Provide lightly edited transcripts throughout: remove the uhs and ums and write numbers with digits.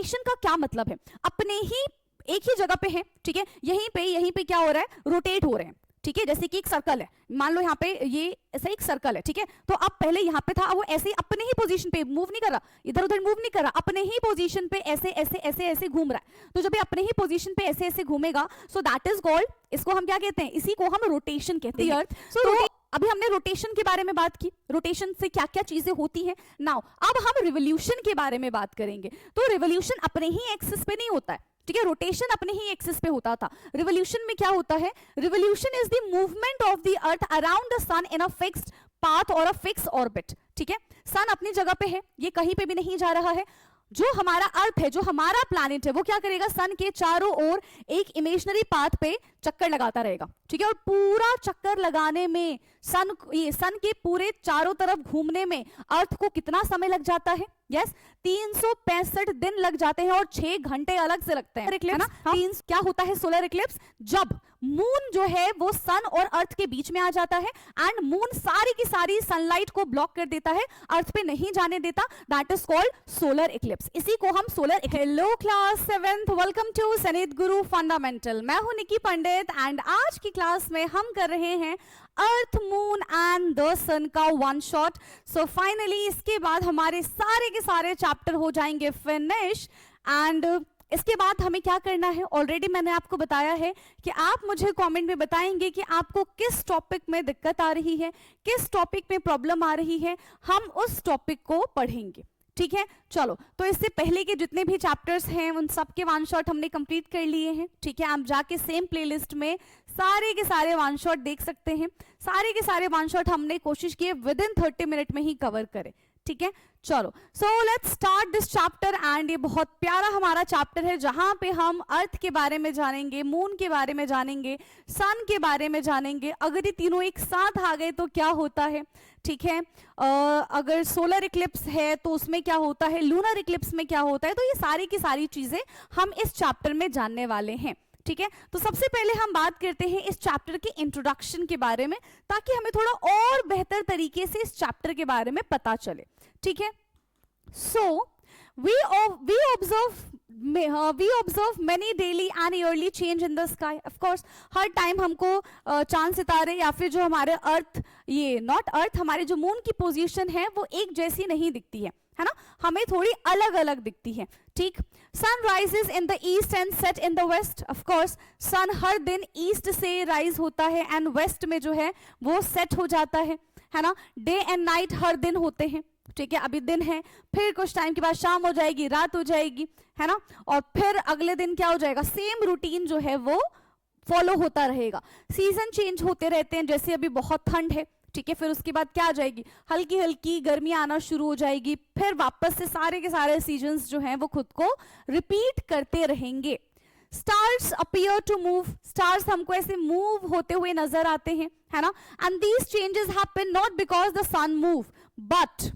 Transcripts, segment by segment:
Rotation का क्या मतलब है? अपने ही एक ही जगह पे है, ठीक है, यहीं पे क्या हो रहा है, रोटेट हो रहे हैं, ठीक है। जैसे कि एक सर्कल है, मान लो यहाँ पे ये ऐसा एक सर्कल है, ठीक है, तो अब पहले यहाँ पे था, वो ऐसे ही अपने ही पोजीशन पे मूव नहीं कर रहा, इधर उधर मूव नहीं कर रहा, अपने ही पोजीशन पे ऐसे ऐसे ऐसे ऐसे घूम रहा है। तो जब ये अपने ही पोजीशन पे ऐसे ऐसे घूमेगा, सो दैट इज कॉल्ड, इसको हम क्या कहते हैं, इसी को हम रोटेशन कहते हैं। तो अभी हमने रोटेशन के बारे में बात की, रोटेशन से क्या क्या चीजें होती हैं। नाउ अब हम रिवोल्यूशन के बारे में बात करेंगे। तो रिवोल्यूशन अपने ही एक्सिस पे नहीं होता है, ठीक है, रोटेशन अपने ही एक्सिस पे होता था। रिवोल्यूशन में क्या होता है, revolution is the movement of the earth around the sun in a fixed path और अ फिक्स ऑर्बिट, ठीक है। सन अपनी जगह पे है, ये कहीं पे भी नहीं जा रहा है। जो हमारा अर्थ है, जो हमारा प्लैनेट है, वो क्या करेगा, सन के चारों ओर एक इमेजिनरी पाथ पे चक्कर लगाता रहेगा, ठीक है। और पूरा चक्कर लगाने में सन के पूरे चारों तरफ घूमने में अर्थ को कितना समय लग जाता है? यस, 365 दिन लग जाते हैं और 6 घंटे अलग से लगते हैं, है ना। क्या होता है सोलर इक्लिप्स? जब मून जो है वो सन और अर्थ के बीच में आ जाता है एंड मून सारी की सारी सनलाइट को ब्लॉक कर देता है, अर्थ पे नहीं जाने देता, that is called solar eclipse. इसी को हम solar. Hello class 7th, welcome to Saneet Guru fundamental. मैं हूं निकी पंडित एंड आज की क्लास में हम कर रहे हैं अर्थ, मून एंड द सन का वन शॉट। सो फाइनली इसके बाद हमारे सारे के सारे चैप्टर हो जाएंगे फिनिश। एंड इसके बाद हमें क्या करना है, ऑलरेडी मैंने आपको बताया है कि आप मुझे कमेंट में बताएंगे कि आपको किस टॉपिक में दिक्कत आ रही है, किस टॉपिक में प्रॉब्लम आ रही है, हम उस टॉपिक को पढ़ेंगे, ठीक है। चलो, तो इससे पहले के जितने भी चैप्टर्स हैं उन सब के वन शॉट हमने कंप्लीट कर लिए हैं, ठीक है। आप जाके सेम प्लेलिस्ट में सारे के सारे वन शॉट देख सकते हैं। सारे के सारे वन शॉट हमने कोशिश की विद इन 30 मिनट में ही कवर करें, ठीक है। चलो, so let's start this chapter and ये बहुत प्यारा हमारा चैप्टर है जहां पे हम अर्थ के बारे में जानेंगे, मून के बारे में जानेंगे, सन के बारे में जानेंगे। अगर ये तीनों एक साथ आ गए तो क्या होता है, ठीक है। अगर सोलर इक्लिप्स है तो उसमें क्या होता है, लूनर इक्लिप्स में क्या होता है, तो ये सारी की सारी चीजें हम इस चैप्टर में जानने वाले हैं, ठीक है। तो सबसे पहले हम बात करते हैं इस चैप्टर के इंट्रोडक्शन के बारे में, ताकि हमें थोड़ा और बेहतर तरीके से इस चैप्टर के बारे में पता चले, ठीक है। सो we observe many daily and yearly change in the sky. Of course, her time हमको चांद सितारे या फिर जो हमारे अर्थ, ये नॉट अर्थ, हमारे जो मून की पोजीशन है वो एक जैसी नहीं दिखती है ना, हमें थोड़ी अलग अलग दिखती है, ठीक। Sun rises in the east and set in the west. Of course sun हर दिन ईस्ट से राइज होता है एंड वेस्ट में जो है वो सेट हो जाता है ना। डे एंड नाइट हर दिन होते हैं, ठीक है। अभी दिन है, फिर कुछ टाइम के बाद शाम हो जाएगी, रात हो जाएगी, है ना, और फिर अगले दिन क्या हो जाएगा, सेम रूटीन जो है वो फॉलो होता रहेगा। सीजन चेंज होते रहते हैं, जैसे अभी बहुत ठंड है, ठीक है, फिर उसके बाद क्या आ जाएगी, हल्की हल्की गर्मी आना शुरू हो जाएगी, फिर वापस से सारे के सारे सीजन्स जो हैं वो खुद को रिपीट करते रहेंगे। Stars appear to move, stars हमको ऐसे मूव होते हुए नजर आते हैं, है ना। And these changes happen not because the sun move but,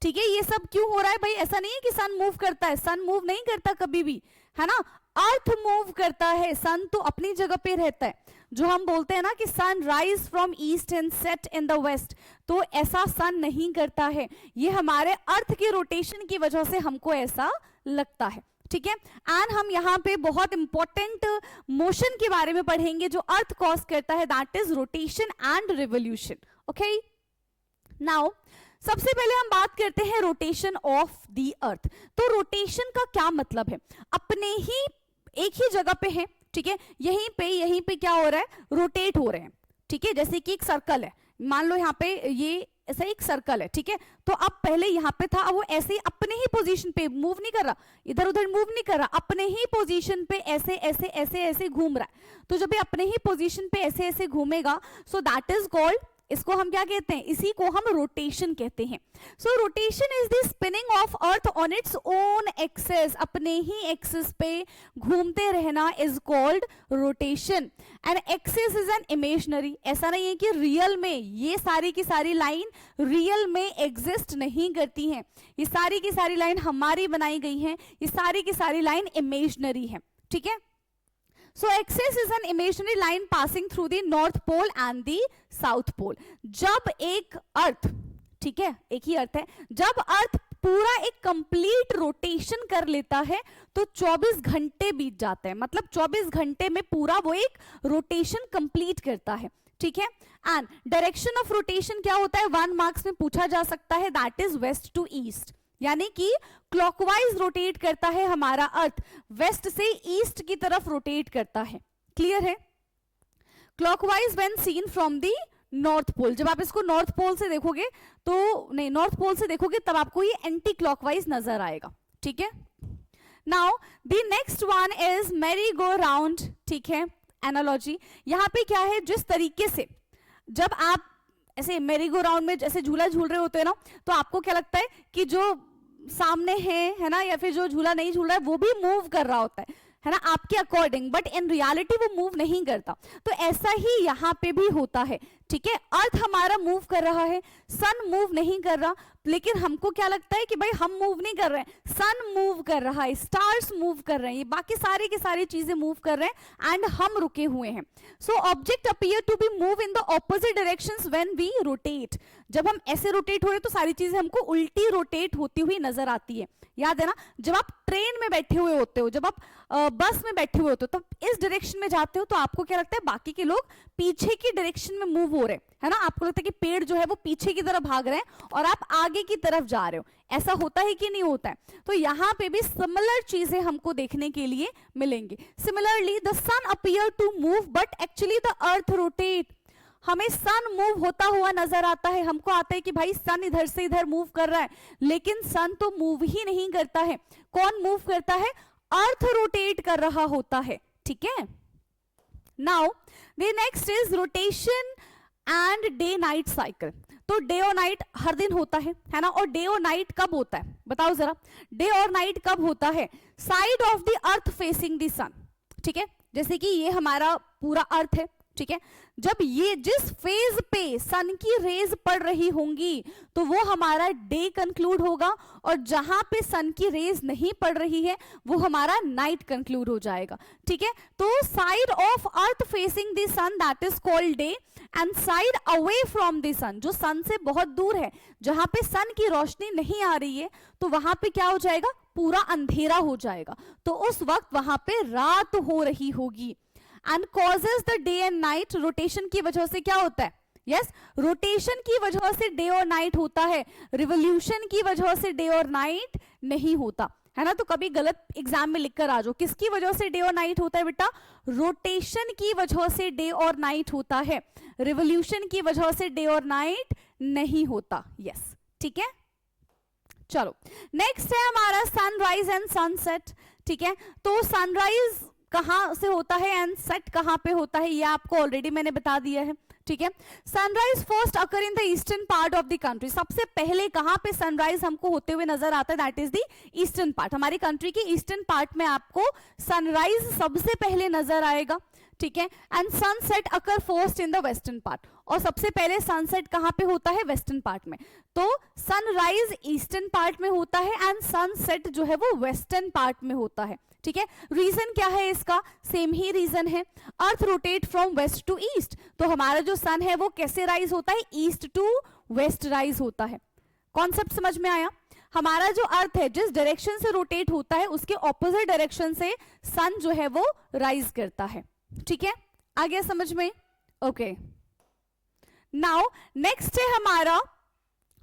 ठीक है, ये सब क्यों हो रहा है भाई, ऐसा नहीं है कि सन मूव करता है, सन मूव नहीं करता कभी भी, है ना, अर्थ मूव करता है, सन तो अपनी जगह पे रहता है। जो हम बोलते हैं ना कि sun rise from east and set in the west, तो ऐसा सन नहीं करता है, ये हमारे अर्थ के रोटेशन की वजह से हमको ऐसा लगता है, ठीक है। एंड हम यहाँ पे बहुत इंपॉर्टेंट मोशन के बारे में पढ़ेंगे जो अर्थ कॉज करता है, that is rotation and revolution, okay. Now सबसे पहले हम बात करते हैं रोटेशन ऑफ द अर्थ। तो रोटेशन का क्या मतलब है, अपने ही एक ही जगह पे है, ठीक है, यहीं पे क्या हो रहा है, रोटेट हो रहे हैं, ठीक है। जैसे कि एक सर्कल है, मान लो यहाँ पे ये ऐसा एक सर्कल है, ठीक है, तो अब पहले यहाँ पे था, अब वो ऐसे ही अपने ही पोजीशन पे मूव नहीं कर रहा, इधर उधर मूव नहीं कर रहा, अपने ही पोजीशन पे ऐसे ऐसे ऐसे ऐसे घूम रहा है। तो जब ये अपने ही पोजीशन पे ऐसे ऐसे घूमेगा, सो दैट इज कॉल्ड, इसको हम क्या कहते हैं, इसी को हम रोटेशन कहते हैं। So rotation is the spinning of earth on its own axis, अपने ही एक्सिस पे घूमते रहना is called rotation. And axis is an imaginary, ऐसा नहीं है कि रियल में ये सारी की सारी लाइन रियल में एग्जिस्ट नहीं करती हैं, ये सारी की सारी लाइन हमारी बनाई गई हैं, ये सारी की सारी लाइन इमेजिनरी है, ठीक है। So axis is an imaginary line passing through the North Pole and the South Pole. जब एक अर्थ, ठीक है, एक ही अर्थ है, जब अर्थ पूरा एक कंप्लीट रोटेशन कर लेता है तो 24 घंटे बीत जाते हैं, मतलब 24 घंटे में पूरा वो एक रोटेशन कंप्लीट करता है, ठीक है। एंड डायरेक्शन ऑफ रोटेशन क्या होता है, 1 मार्क्स में पूछा जा सकता है, that is west to east, यानी कि क्लॉकवाइज रोटेट करता है हमारा अर्थ, वेस्ट से ईस्ट की तरफ रोटेट करता है, क्लियर है। Clockwise when seen from the north pole, जब आप इसको नॉर्थ पोल से देखोगे तो नहीं, नॉर्थ पोल से देखोगे तब आपको ये एंटी क्लॉकवाइज नजर आएगा, ठीक है। Now the next one is merry go round, ठीक है, एनालॉजी। यहां पे क्या है, जिस तरीके से जब आप ऐसे मैरी गो राउंड में जैसे झूला झूल रहे होते हैं ना, तो आपको क्या लगता है कि जो सामने है ना, या फिर जो झूला नहीं झूल रहा है वो भी मूव कर रहा होता है ना, आपके अकॉर्डिंग, बट इन रियलिटी वो मूव नहीं करता। तो ऐसा ही यहां पे भी होता है, ठीक है। अर्थ हमारा मूव कर रहा है, सन मूव नहीं कर रहा, लेकिन हमको क्या लगता है कि भाई हम मूव नहीं कर रहे हैं, सन मूव कर रहा है, स्टार्स मूव कर रहे हैं, ये बाकी सारी की सारी चीजें मूव कर रहे हैं एंड हम रुके हुए हैं। So object appear to be move in the opposite directions when we rotate. जब हम ऐसे रोटेट हो रहे तो सारी चीजें हमको उल्टी रोटेट होती हुई नजर आती है। याद है ना, जब आप ट्रेन में बैठे हुए होते हो, जब आप बस में बैठे हुए होते हो, तो इस डायरेक्शन में जाते हो तो आपको क्या लगता है, बाकी के लोग पीछे की डायरेक्शन में मूव हो रहे हैं, है ना, आपको लगता है कि पेड़ जो है वो पीछे की तरफ भाग रहे हैं और आप आगे की तरफ जा रहे हो। ऐसा होता है कि नहीं होता है? तो यहाँ पे भी सिमिलर चीजें हमको देखने के लिए मिलेंगी। Similarly the sun appear to move but actually the earth rotate. हमें सन मूव होता हुआ नजर आता है, हमको आता है कि भाई सन इधर से इधर मूव कर रहा है, लेकिन सन तो मूव ही नहीं करता है। कौन मूव करता है? अर्थ रोटेट कर रहा होता है, ठीक है। Now the next is rotation and day night cycle. तो डे और नाइट हर दिन होता है ना, और डे और नाइट कब होता है बताओ जरा, डे और नाइट कब होता है? Side of the earth facing the sun, ठीक है। जैसे कि ये हमारा पूरा अर्थ है, ठीक है, जब ये जिस फेज पे सन की रेज पड़ रही होंगी तो वो हमारा डे कंक्लूड होगा, और जहां पे सन की रेज नहीं पड़ रही है वो हमारा नाइट कंक्लूड हो जाएगा, ठीक है। तो side of earth facing the sun that is called day, and side away from the sun, जो सन से बहुत दूर है, जहां पे सन की रोशनी नहीं आ रही है, तो वहां पे क्या हो जाएगा? पूरा अंधेरा हो जाएगा, तो उस वक्त वहां पे रात हो रही होगी। And causes the day and night, rotation की वजह से क्या होता है? यस, रोटेशन की वजह से डे और नाइट होता है, रिवोल्यूशन की वजह से डे और नाइट नहीं होता, है ना। तो कभी गलत एग्जाम में लिखकर आ जाओ, किसकी वजह से डे और नाइट होता है बेटा? रोटेशन की वजह से डे और नाइट होता है, रिवोल्यूशन की वजह से डे और नाइट नहीं होता। यस, ठीक है। चलो नेक्स्ट है हमारा सनराइज एंड सनसेट, ठीक है। तो सनराइज कहां से होता है एंड सेट कहां पे होता है, ये आपको ऑलरेडी मैंने बता दिया है, ठीक है। Sunrise first occur in the eastern part of the country. सबसे पहले कहां पे सनराइज हमको होते हुए नजर आता है? That is the eastern part. हमारी कंट्री के ईस्टर्न पार्ट में आपको सनराइज सबसे पहले नजर आएगा, ठीक है। And sunset occur first in the western part, और सबसे पहले सनसेट कहां पे होता है? वेस्टर्न पार्ट में। तो सनराइज ईस्टर्न पार्ट में होता है एंड सनसेट जो है वो वेस्टर्न पार्ट में होता है, ठीक है। रीजन क्या है इसका? सेम ही रीजन है, earth rotate from west to east. तो हमारा जो सन है वो कैसे राइज होता है? ईस्ट टू वेस्ट राइज होता है। कॉन्सेप्ट समझ में आया? हमारा जो अर्थ है जिस डायरेक्शन से रोटेट होता है उसके ऑपोजिट डायरेक्शन से सन जो है वो राइज करता है, ठीक है। आ गया समझ में? ओके। नाउ नेक्स्ट है हमारा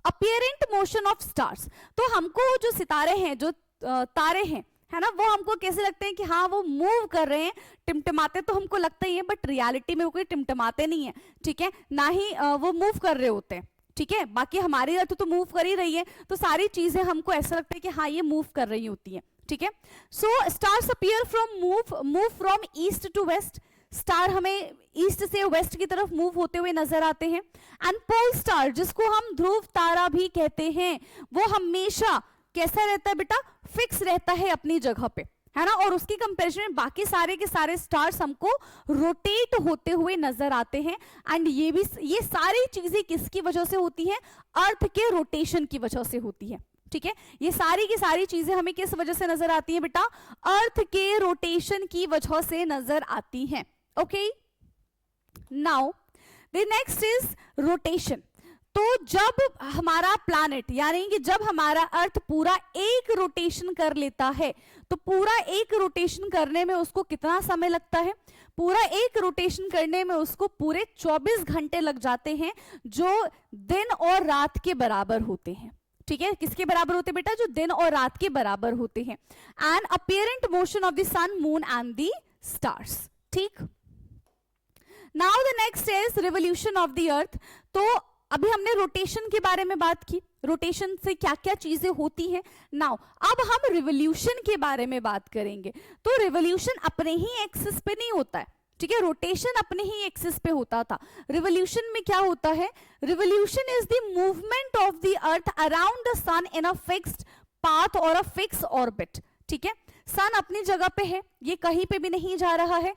अपीयरेंट मोशन ऑफ स्टार्स। तो हमको जो सितारे हैं, जो तारे हैं, है ना, वो हमको कैसे लगते हैं कि हाँ वो मूव कर रहे हैं, टिमटिमाते तो हमको लगता ही है, बट रियलिटी में वो कोई टिमटिमाते नहीं है, ठीक है, ना ही वो मूव कर रहे होते हैं, ठीक है। बाकी हमारी अर्थ तो मूव कर ही रही है, तो सारी चीजें हमको ऐसा लगता है कि हाँ ये मूव कर रही होती है, ठीक है। So stars appear from move from east to west. Star हमें ईस्ट से वेस्ट की तरफ मूव होते हुए नजर आते हैं। एंड पोल स्टार, जिसको हम ध्रुव तारा भी कहते हैं, वो हमेशा कैसा रहता है बेटा? फिक्स रहता है अपनी जगह पे, है ना, और उसकी कंपैरिजन में बाकी सारे के सारे स्टार्स हमको रोटेट होते हुए नजर आते हैं। एंड ये सारी चीजें किसकी वजह से होती है? अर्थ के रोटेशन की वजह से होती है, ठीक है। ये सारी की सारी चीजें हमें किस वजह से नजर आती है बेटा? अर्थ के रोटेशन की वजह से नजर आती हैं, okay. Now the next is rotation. तो जब हमारा प्लैनेट यानी कि जब हमारा अर्थ पूरा एक रोटेशन कर लेता है, तो पूरा एक रोटेशन करने में उसको कितना समय लगता है? पूरा एक रोटेशन करने में उसको पूरे 24 घंटे लग जाते हैं, जो दिन और रात के बराबर होते हैं। ठीक है, किसके बराबर होते हैं बेटा? जो दिन और रात के बराबर होते हैं। And apparent motion of the sun, moon and the stars. ठीक, now the next is revolution of the earth. तो अभी हमने रोटेशन के बारे में बात की, रोटेशन से क्या क्या चीजें होती हैं। नाउ अब हम रिवोल्यूशन के बारे में बात करेंगे। तो रिवोल्यूशन अपने ही एक्सिस पे नहीं होता है, ठीक है, रोटेशन अपने ही एक्सिस पे होता था। रिवोल्यूशन में क्या होता है? Revolution is the movement of the earth around the sun in a fixed path और अ फिक्स ऑर्बिट। ठीक है, सन अपनी जगह पे है, ये कहीं पे भी नहीं जा रहा है।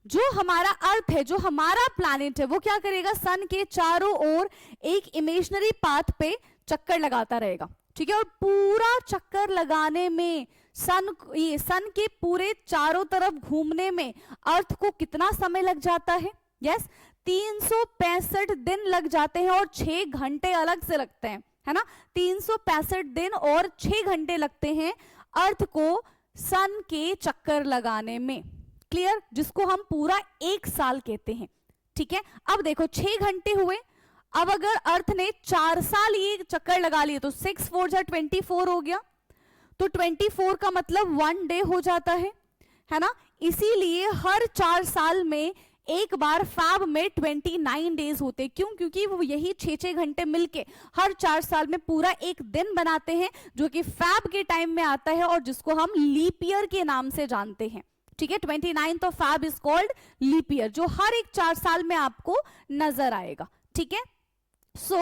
जो हमारा अर्थ है, जो हमारा प्लैनेट है, वो क्या करेगा? सन के चारों ओर एक इमेजिनरी पाथ पे चक्कर लगाता रहेगा। ठीक है, और पूरा चक्कर लगाने में सन के पूरे चारों तरफ घूमने में अर्थ को कितना समय लग जाता है? यस, 365 दिन लग जाते हैं और 6 घंटे अलग से लगते हैं, है ना। 365 दिन और 6 घंटे लगते हैं अर्थ को सन के चक्कर लगाने में। क्लियर? जिसको हम पूरा 1 साल कहते हैं। ठीक है, अब देखो 6 घंटे हुए, अब अगर अर्थ ने 4 साल ये चक्कर लगा लिए तो 6 4 जा 24 हो गया, तो 24 का मतलब 1 डे हो जाता है ना। इसीलिए हर 4 साल में एक बार फैब में 29 डेज होते। क्यों? क्योंकि वो यही 6-6 घंटे मिलके हर 4 साल में पूरा एक दिन बनाते हैं, जो कि फैब के टाइम में आता है और जिसको हम लीप ईयर के नाम से जानते हैं। ठीक है, 29th of Feb is called leap year, जो हर एक 4 साल में आपको नजर आएगा। ठीक है, सो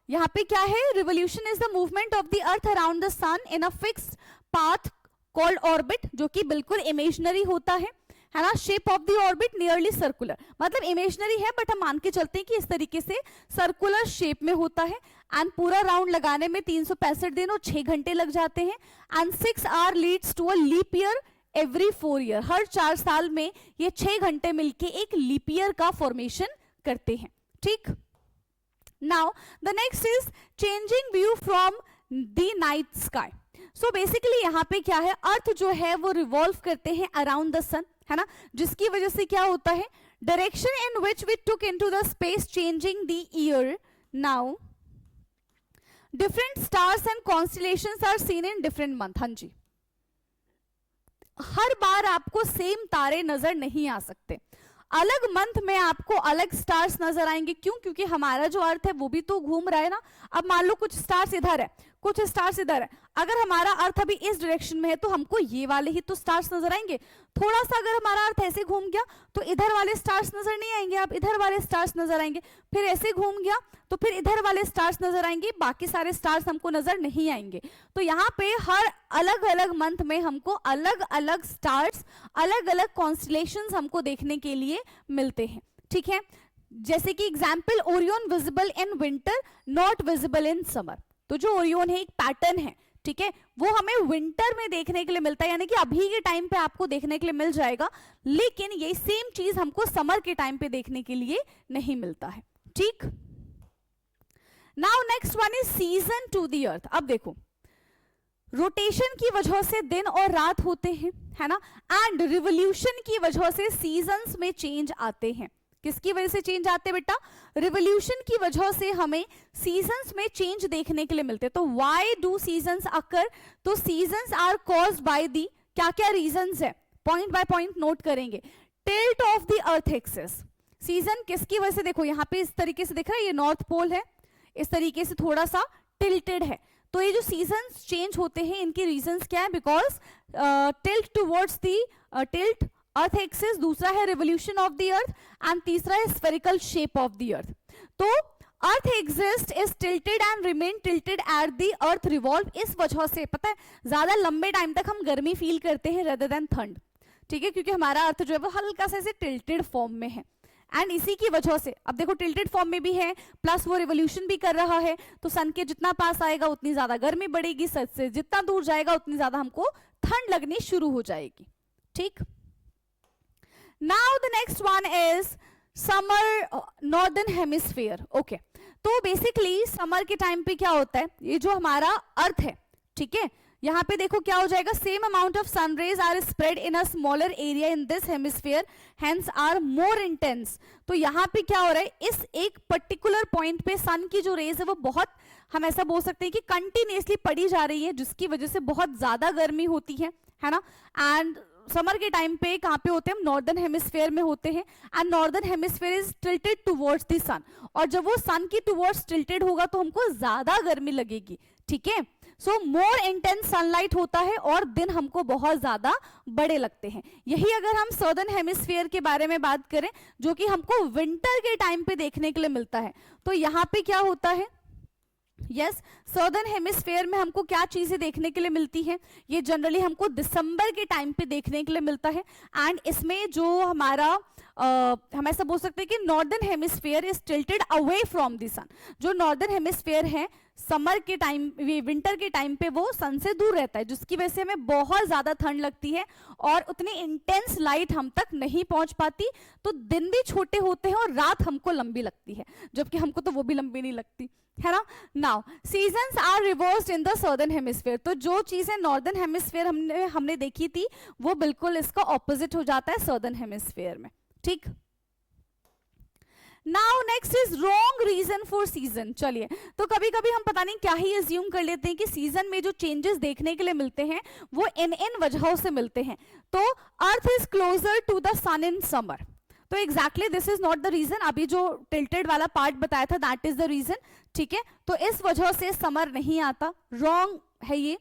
यहां पे क्या है? Revolution is the movement of the earth around the sun in a fixed path called orbit, जो कि बिल्कुल इमेजिनरी होता है ना। Shape of the orbit nearly circular, मतलब इमेजिनरी है बट हम मान के चलते हैं कि इस तरीके से सर्कुलर शेप में होता है। एंड पूरा राउंड लगाने में 365 दिन और 6 घंटे लग जाते हैं। And 6 hour leads to a leap year every 4 year, हर 4 साल में ये 6 घंटे मिलके एक लीप ईयर का फॉर्मेशन करते हैं। ठीक, now the next is changing view from the night sky. So basically यहाँ पे क्या है? अर्थ जो है वो रिवॉल्व करते हैं अराउंड द सन, है ना, जिसकी वजह से क्या होता है? Direction in which we took into the space changing the year. Now different stars and constellations are seen in different month. हाँ जी, हर बार आपको सेम तारे नजर नहीं आ सकते, अलग मंथ में आपको अलग स्टार्स नजर आएंगे। क्यों? क्योंकि हमारा जो अर्थ है वो भी तो घूम रहा है ना। अब मान लो कुछ स्टार्स इधर है, कुछ स्टार्स इधर है, अगर हमारा अर्थ अभी इस डायरेक्शन में है तो हमको ये वाले ही तो स्टार्स नजर आएंगे। थोड़ा सा अगर हमारा अर्थ ऐसे घूम गया तो इधर वाले स्टार्स नजर नहीं आएंगे, अब इधर वाले स्टार्स नजर आएंगे। फिर ऐसे घूम गया तो फिर इधर वाले स्टार्स नजर आएंगे, बाकी सारे स्टार्स हमको नजर नहीं आएंगे। तो यहाँ पे हर अलग अलग मंथ में हमको अलग अलग स्टार्स, अलग अलग कॉन्स्टलेशंस हमको देखने के लिए मिलते हैं। ठीक है, जैसे कि example, Orion visible in winter, not visible in summer. तो जो ओरियन है एक पैटर्न है, ठीक है, वो हमें विंटर में देखने के लिए मिलता है, यानी कि अभी के टाइम पे आपको देखने के लिए मिल जाएगा, लेकिन ये सेम चीज हमको समर के टाइम पे देखने के लिए नहीं मिलता है। ठीक, now next one is season two the earth. अब देखो, रोटेशन की वजह से दिन और रात होते हैं, है ना, एंड रिवोल्यूशन की वजह से सीजन्स में चेंज आते हैं। किसकी वजह से चेंज आते हैं बेटा? रिवोल्यूशन की वजह से हमें सीजन्स में चेंज देखने के लिए मिलते हैं। तो व्हाई डू सीजन्स अकर? तो seasons are caused by the, क्या क्या रीजंस है, पॉइंट बाय पॉइंट नोट करेंगे। Tilt of the earth axis, season किसकी वजह से? देखो यहाँ पे इस तरीके से दिख रहा है, ये नॉर्थ पोल है, इस तरीके से थोड़ा सा टिल्टेड है। तो ये जो सीजन्स चेंज होते हैं इनके रीजंस क्या है? Because tilt towards the tilt earth axis, दूसरा है revolution of the earth, and तीसरा है spherical shape of the earth. तो earth axis is tilted and remain tilted at the earth revolve. इस वजह से पता है ज्यादा लंबे टाइम तक हम गर्मी फील करते हैं रेदर देन ठंड। ठीक है, क्योंकि हमारा अर्थ जो है वो हल्का सा ऐसे टिल्टेड फॉर्म में है, एंड इसी की वजह से अब देखो टिल्टेड फॉर्म में भी है, प्लस वो रिवोल्यूशन भी कर रहा है, तो सन के जितना पास आएगा उतनी ज्यादा गर्मी बढ़ेगी, सन से जितना दूर जाएगा उतनी ज्यादा हमको ठंड लगनी शुरू हो जाएगी। ठीक, now the next one is summer northern hemisphere. Okay, तो बेसिकली समर के टाइम पे क्या होता है, ये जो हमारा अर्थ है, ठीक है, यहाँ पे देखो क्या हो जाएगा, same amount of sun rays are spread in a smaller area in this hemisphere hence are more intense. तो यहाँ पे क्या हो रहा है, इस एक पर्टिकुलर पॉइंट पे सन की जो रेज है वो बहुत, हम ऐसा बोल सकते हैं कि कंटिन्यूसली पड़ी जा रही है, जिसकी वजह से बहुत ज्यादा गर्मी होती है ना। एंड समर के टाइम पे कहाँ पे होते हैं हम, नॉर्दर्न हेमिस्फीयर में होते हैं, and northern hemisphere is tilted towards the sun, और जब वो सन की टुवर्ड्स टिल्टेड होगा तो हमको ज्यादा गर्मी लगेगी, ठीक है। सो मोर इंटेंस सनलाइट होता है और दिन हमको बहुत ज्यादा बड़े लगते हैं। यही अगर हम सदर्न हेमिस्फीयर के बारे में बात करें, जो कि हमको विंटर के टाइम पे देखने के लिए मिलता है, तो यहाँ पे क्या होता है, यस, सदर्न हेमिस्फीयर में हमको क्या चीजें देखने के लिए मिलती है, ये जनरली हमको दिसंबर के टाइम पे देखने के लिए मिलता है। एंड इसमें जो हमारा हम ऐसा बोल सकते हैं कि northern hemisphere is tilted away from the sun. जो नॉर्दर्न हेमिस्फीयर है समर के टाइम, विंटर के टाइम पे वो सन से दूर रहता है, जिसकी वजह से हमें बहुत ज्यादा ठंड लगती है और उतनी इंटेंस लाइट हम तक नहीं पहुंच पाती, तो दिन भी छोटे होते हैं और रात हमको लंबी लगती है, जबकि हमको तो वो भी लंबी नहीं लगती है ना। Now seasons are reversed in the southern hemisphere. तो जो चीजें नॉर्दर्न हेमिस्फीयर हमने देखी थी वो बिल्कुल इसका ऑपोजिट हो जाता है सदर्न हेमिस्फीयर में, ठीक। Now next is wrong reason for season. चलिए, तो कभी कभी हम पता नहीं क्या ही अज्यूम कर लेते हैं कि सीजन में जो चेंजेस देखने के लिए मिलते हैं वो इन वजहों से मिलते हैं। तो earth is closer to the sun in summer, तो exactly this is not the reason. अभी जो टिल्टेड वाला पार्ट बताया था दैट इज द रीजन, ठीक है। तो इस वजह से समर नहीं आता, रॉन्ग है ये।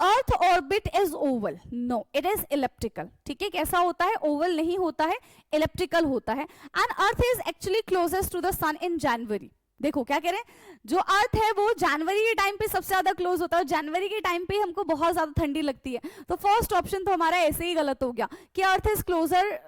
Earth orbit is oval, no it is elliptical, ठीक है। कैसा होता है, ओवल नहीं होता है, इलेप्टिकल होता है। And earth is actually closest to the sun in January. देखो क्या कह रहे हैं, जो अर्थ है वो जनवरी के टाइम पे सबसे ज्यादा क्लोज होता है, जनवरी के टाइम पे हमको बहुत ज्यादा ठंडी लगती है। तो फर्स्ट ऑप्शन तो हमारा ऐसे ही गलत हो गया कि earth is closer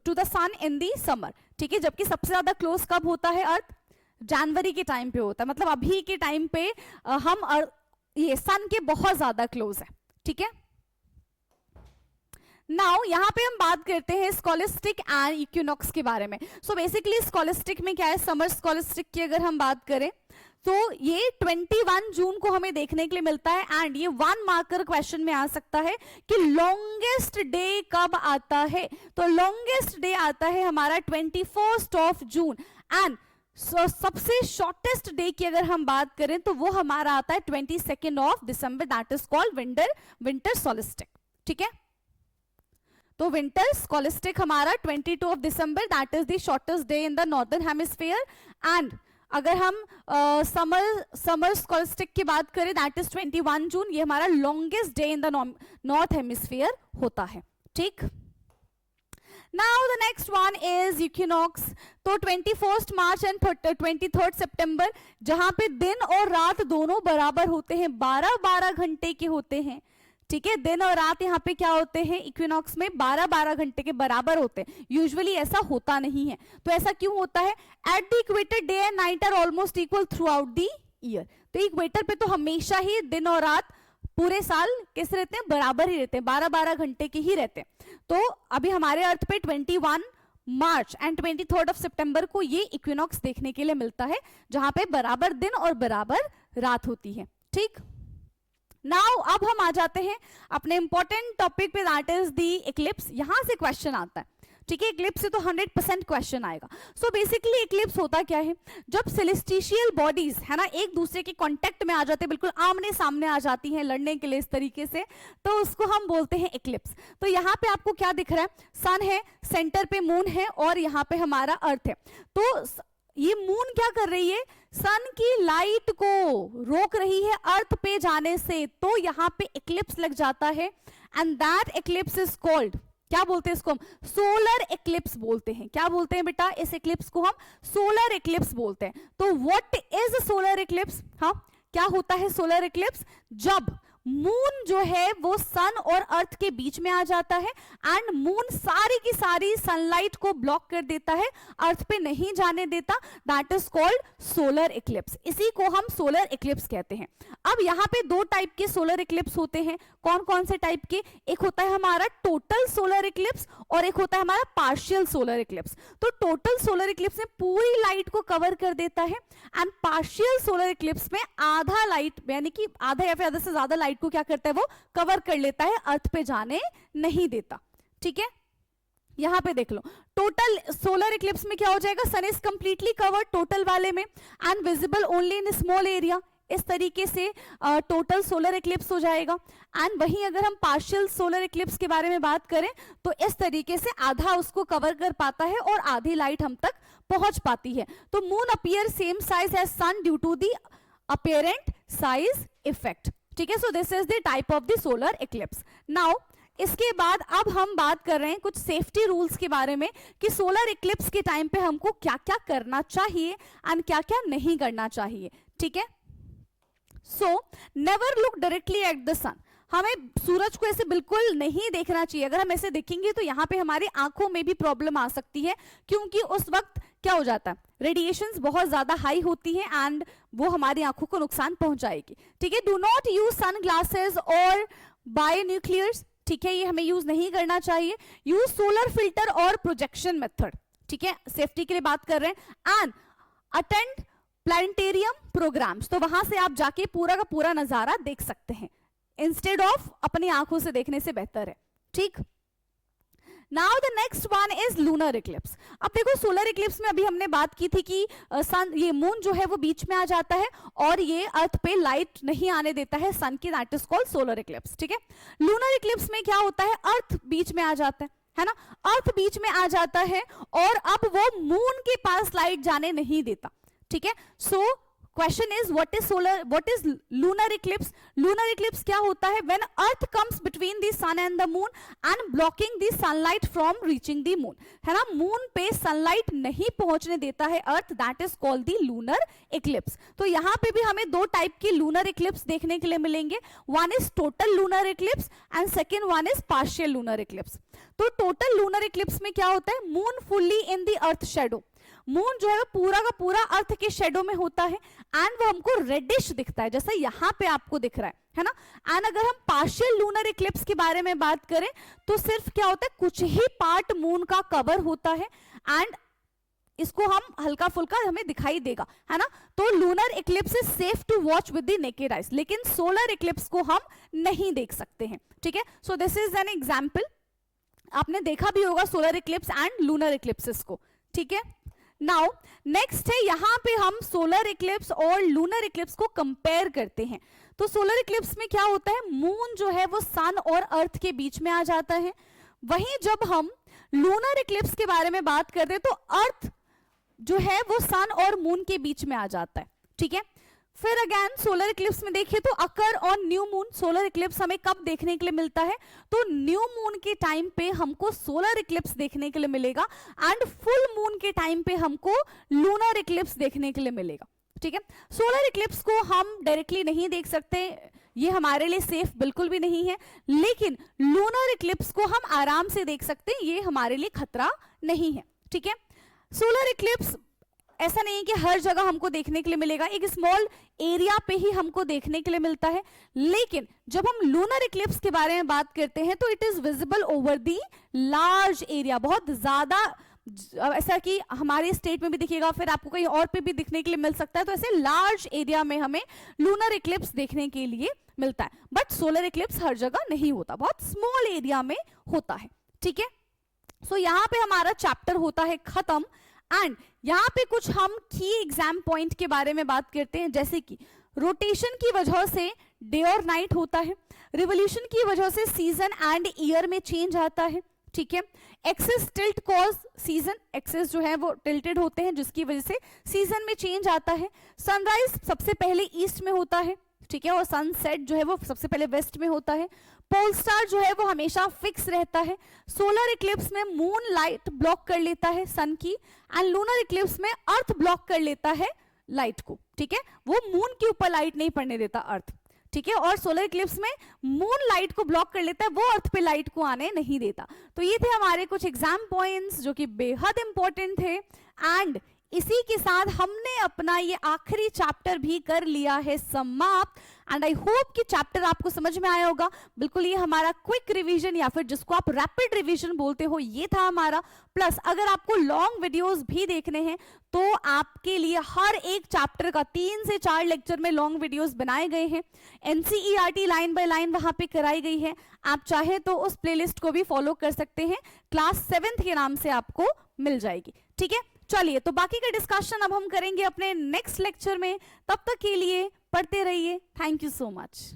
to the sun in the summer, ठीक है। जबकि सबसे ज्यादा क्लोज कब होता है अर्थ, जनवरी के टाइम पे होता है, मतलब अभी के टाइम पे हम ये सन के बहुत ज्यादा क्लोज है, ठीक है। नाउ यहाँ पे हम बात करते हैं स्कॉलिस्टिक एंड इक्विनॉक्स के बारे में। सो बेसिकली स्कॉलिस्टिक में क्या है, समर स्कॉलिस्टिक की अगर हम बात करें तो ये 21 जून को हमें देखने के लिए मिलता है। एंड ये 1 मार्कर क्वेश्चन में आ सकता है कि लॉन्गेस्ट डे कब आता है। तो लॉन्गेस्ट डे आता है हमारा 21 ऑफ जून। एंड सबसे शॉर्टेस्ट डे की अगर हम बात करें तो वो हमारा आता है 22 of December, that is called winter solstice, ठीक है। तो विंटर स्कॉलिस्टिक हमारा 22 of December, that is the shortest day in the northern hemisphere. And अगर हम समर स्कॉलिस्टिक की बात करें दैट इज 21 जून, ये हमारा longest day in the north hemisphere होता है, ठीक। Now the next one is equinox. तो 21 मार्च एंड 23 सितंबर, जहां पे दिन और रात दोनों बराबर होते हैं, 12-12 घंटे के होते हैं, ठीक है। दिन और रात यहाँ पे क्या होते हैं, इक्विनॉक्स में 12-12 घंटे के बराबर होते हैं। यूजुअली ऐसा होता नहीं है, तो ऐसा क्यों होता है, at the equator day and night are almost equal throughout the year. तो इक्वेटर पे तो हमेशा ही दिन और रात पूरे साल कैसे रहते हैं, बराबर ही रहते हैं, 12-12 घंटे के ही रहते हैं। तो अभी हमारे अर्थ पे 21 मार्च एंड 23 ऑफ सितंबर को ये इक्विनॉक्स देखने के लिए मिलता है, जहां पे बराबर दिन और बराबर रात होती है, ठीक। नाउ अब हम आ जाते हैं अपने इंपॉर्टेंट टॉपिक पे, दैट इज दी इक्लिप्स। यहां से क्वेश्चन आता है, ठीक है। इक्लिप्स से तो 100% क्वेश्चन आएगा। सो बेसिकली इक्लिप्स होता क्या है, जब सेलेस्टिशियल बॉडीज है ना एक दूसरे के कांटेक्ट में आ जाते हैं, बिल्कुल आमने सामने आ जाती हैं लड़ने के लिए इस तरीके से, तो उसको हम बोलते हैं इक्लिप्स। तो यहाँ पे आपको क्या दिख रहा है, सन है, सेंटर पे मून है और यहाँ पे हमारा अर्थ है। तो ये मून क्या कर रही है, सन की लाइट को रोक रही है अर्थ पे जाने से, तो यहाँ पे इक्लिप्स लग जाता है। And that Eclipse is called, क्या बोलते हैं इसको हम, सोलर इक्लिप्स बोलते हैं। क्या बोलते हैं बेटा, इस इक्लिप्स को हम सोलर इक्लिप्स बोलते हैं। तो व्हाट इज सोलर इक्लिप्स, हाँ क्या होता है सोलर इक्लिप्स, जब मून जो है वो सन और अर्थ के बीच में आ जाता है एंड मून सारी की सारी सनलाइट को ब्लॉक कर देता है, अर्थ पे नहीं जाने देता, that is called solar eclipse. इसी को हम सोलर इक्लिप्स कहते हैं। अब यहाँ पे दो टाइप के सोलर इक्लिप्स होते हैं। कौन कौन से टाइप के? एक होता है हमारा टोटल सोलर इक्लिप्स और एक होता है हमारा पार्शियल सोलर इक्लिप्स। तो टोटल सोलर इक्लिप्स में पूरी लाइट को कवर कर देता है एंड पार्शियल सोलर इक्लिप्स में आधा लाइट यानी कि आधा या फिर आधा से ज्यादा लाइट को क्या करता है, वो कवर कर लेता है, अर्थ पे जाने नहीं देता। ठीक है, यहां पे देख लो, टोटल सोलर इक्लिप्स में क्या हो जाएगा, सन इज कंप्लीटली कवर्ड टोटल वाले में and visible only in small area. इस तरीके से टोटल सोलर इक्लिप्स हो जाएगा। एंड वहीं अगर हम पार्शियल सोलर इक्लिप्स के बारे में बात करें तो इस तरीके से आधा उसको कवर कर पाता है और आधी लाइट हम तक पहुंच पाती है। तो moon appear same size as sun due to the apparent size effect. ठीक है, so this is the type of the solar eclipse. Now इसके बाद अब हम बात कर रहे हैं कुछ सेफ्टी रूल्स के बारे में कि सोलर इक्लिप्स के टाइम पे हमको क्या क्या करना चाहिए एंड क्या क्या नहीं करना चाहिए। ठीक है, so never look directly at the sun. हमें सूरज को ऐसे बिल्कुल नहीं देखना चाहिए। अगर हम ऐसे देखेंगे तो यहाँ पे हमारी आंखों में भी प्रॉब्लम आ सकती है, क्योंकि उस वक्त क्या हो जाता है, रेडिएशंस बहुत ज्यादा हाई होती है एंड वो हमारी आंखों को नुकसान पहुंचाएगी। ठीक है, do not use sun glasses और बायोन्यूक्लियर्स। ठीक है, ये हमें यूज नहीं करना चाहिए। यूज सोलर फिल्टर और प्रोजेक्शन मेथड। ठीक है, सेफ्टी के लिए बात कर रहे हैं। एंड अटेंड प्लानिटेरियम प्रोग्राम्स, तो वहां से आप जाके पूरा का पूरा नजारा देख सकते हैं, इंस्टेड ऑफ अपनी आंखों से देखने से बेहतर है। ठीक, now the next one is lunar Eclipse. अब देखो, सोलर इक्लिप्स में अभी हमने बात की थी कि सन, ये मून जो है वो बीच में आ जाता है और ये अर्थ पे लाइट नहीं आने देता है सन की, that is called solar Eclipse. ठीक है, लूनर इक्लिप्स में क्या होता है, अर्थ बीच में आ जाता है ना, अर्थ बीच में आ जाता है और अब वो मून के पास लाइट जाने नहीं देता। ठीक है, so question is what is lunar eclipse. Lunar eclipse क्या होता है, when earth comes between the sun and the moon and blocking the sunlight from reaching the moon, है ना, मून पे सनलाइट नहीं पहुंचने देता है earth, that is called the lunar eclipse. तो यहाँ पे भी हमें दो टाइप के लूनर इक्लिप्स देखने के लिए मिलेंगे, one is total lunar Eclipse and second one is partial lunar eclipse. तो टोटल लूनर इक्लिप्स में क्या होता है, moon fully in the earth shadow, moon जो है पूरा का पूरा अर्थ के शेडो में होता है एंड वो हमको रेडिश दिखता है, जैसा यहाँ पे आपको दिख रहा है ना। एंड अगर हम पार्शियल लूनर इक्लिप्स के बारे में बात करें तो सिर्फ क्या होता है, कुछ ही पार्ट मून का कवर होता है एंड इसको हम हल्का फुल्का हमें दिखाई देगा, है ना। तो lunar eclipse is safe to watch with the naked eyes, लेकिन सोलर इक्लिप्स को हम नहीं देख सकते हैं। ठीक है, so this is an example, आपने देखा भी होगा solar eclipse and lunar eclipses को। ठीक है, नाउ नेक्स्ट है, यहां पे हम सोलर इक्लिप्स और लूनर इक्लिप्स को कंपेयर करते हैं। तो सोलर इक्लिप्स में क्या होता है, मून जो है वो सन और अर्थ के बीच में आ जाता है। वहीं जब हम लूनर इक्लिप्स के बारे में बात करते हैं तो अर्थ जो है वो सन और मून के बीच में आ जाता है। ठीक है, फिर अगेन सोलर इक्लिप्स में देखिए तो occur on new moon. Solar Eclipse हमें कब देखने के लिए मिलता है, तो न्यू मून के टाइम पे हमको सोलर इक्लिप्स देखने के लिए मिलेगा एंड फुल मून के टाइम पे हमको लूनर इक्लिप्स देखने के लिए मिलेगा। ठीक है, सोलर इक्लिप्स को हम डायरेक्टली नहीं देख सकते, ये हमारे लिए सेफ बिल्कुल भी नहीं है, लेकिन लूनर इक्लिप्स को हम आराम से देख सकते हैं, ये हमारे लिए खतरा नहीं है। ठीक है, सोलर इक्लिप्स ऐसा नहीं है कि हर जगह हमको देखने के लिए मिलेगा, एक स्मॉल एरिया पे ही हमको देखने के लिए मिलता है, लेकिन जब हम लूनर इक्लिप्स के बारे में बात करते हैं तो it is visible over the large area, बहुत ज्यादा, ऐसा कि हमारे स्टेट में भी दिखेगा, फिर आपको कहीं और पे भी दिखने के लिए मिल सकता है। तो ऐसे लार्ज एरिया में हमें लूनर इक्लिप्स देखने के लिए मिलता है, बट सोलर इक्लिप्स हर जगह नहीं होता, बहुत स्मॉल एरिया में होता है। ठीक है, सो यहाँ पे हमारा चैप्टर होता है खत्म एंड यहाँ पे कुछ हम की एग्जाम पॉइंट के बारे में बात करते हैं, जैसे कि रोटेशन की वजह से डे और नाइट होता है, रिवोल्यूशन की वजह से सीजन एंड ईयर में चेंज आता है। ठीक है, axis tilt cause season, axis जो है वो टिल्टेड होते हैं जिसकी वजह से सीजन में चेंज आता है। सनराइज सबसे पहले ईस्ट में होता है, ठीक है, और सनसेट जो है वो सबसे पहले वेस्ट में होता है। पोल स्टार जो है वो हमेशा फिक्स रहता है। सोलर इक्लिप्स में मून लाइट ब्लॉक कर लेता है सन की एंड लूनर इक्लिप्स में अर्थ ब्लॉक कर लेता है लाइट को। ठीक है, वो मून के ऊपर लाइट नहीं पड़ने देता अर्थ। ठीक है, और सोलर इक्लिप्स में मून लाइट को ब्लॉक कर लेता है, वो अर्थ पे लाइट को आने नहीं देता। तो ये थे हमारे कुछ एग्जाम पॉइंट्स जो कि बेहद इंपॉर्टेंट थे। एंड इसी के साथ हमने अपना ये आखिरी चैप्टर भी कर लिया है समाप्त। एंड आई होप कि चैप्टर आपको समझ में आया होगा। बिल्कुल ये हमारा क्विक रिवीजन या फिर जिसको आप रैपिड रिवीजन बोलते हो, ये था हमारा। प्लस अगर आपको लॉन्ग वीडियोस भी देखने हैं तो आपके लिए हर एक चैप्टर का 3 से 4 लेक्चर में लॉन्ग वीडियोस बनाए गए हैं। एनसीईआरटी लाइन बाय लाइन वहां पे कराई गई है। आप चाहे तो उस प्लेलिस्ट को भी फॉलो कर सकते हैं, क्लास 7th के नाम से आपको मिल जाएगी। ठीक है, चलिए तो बाकी का डिस्कशन अब हम करेंगे अपने नेक्स्ट लेक्चर में। तब तक के लिए पढ़ते रहिए। Thank you so much.